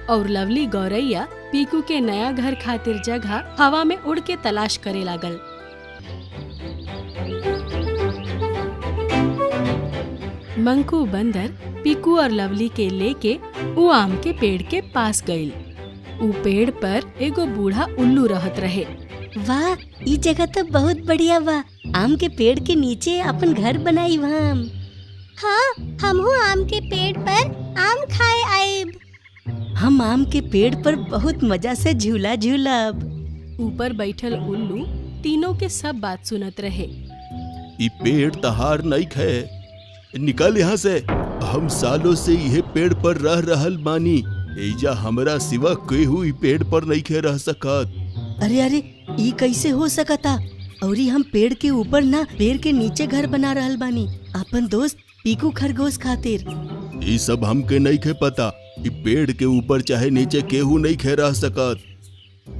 और लवली गौरैया पीकू के नया घर खातिर जगह हवा में उड़ के तलाश करे लागल। मंकू बंदर पीकू और लवली के लेके ऊ आम के पेड़ के पास गईल। ऊ पेड़ पर एगो बूढ़ा उल्लू रहत रहे। वाह, ई जगह तो बहुत बढ़िया बा। आम के पेड़ के नीचे अपन घर बनाई हम। हाँ, हमहू आम के पेड़ पर आम खाए आएब। हम आम के पेड़ पर बहुत मजा से झूला झूलब। ऊपर बैठल उल्लू तीनों के सब बात सुनत रहे। ई पेड़ तहार नहीं खे, निकल यहाँ से। हम सालों से यह पेड़ पर रह रहल बानी। एजा हमरा सिवा केहू ई पेड़ पर नहीं खे रह सकत। अरे अरे, ई कैसे हो सकता? औरी हम पेड़ के ऊपर ना, पेड़ के नीचे घर बना रहल बानी अपन दोस्त पीकू खरगोश खातिर। ई सब हमके नहीं खे पता। ई पेड़ के ऊपर चाहे नीचे केहू नहीं खे रह सकत।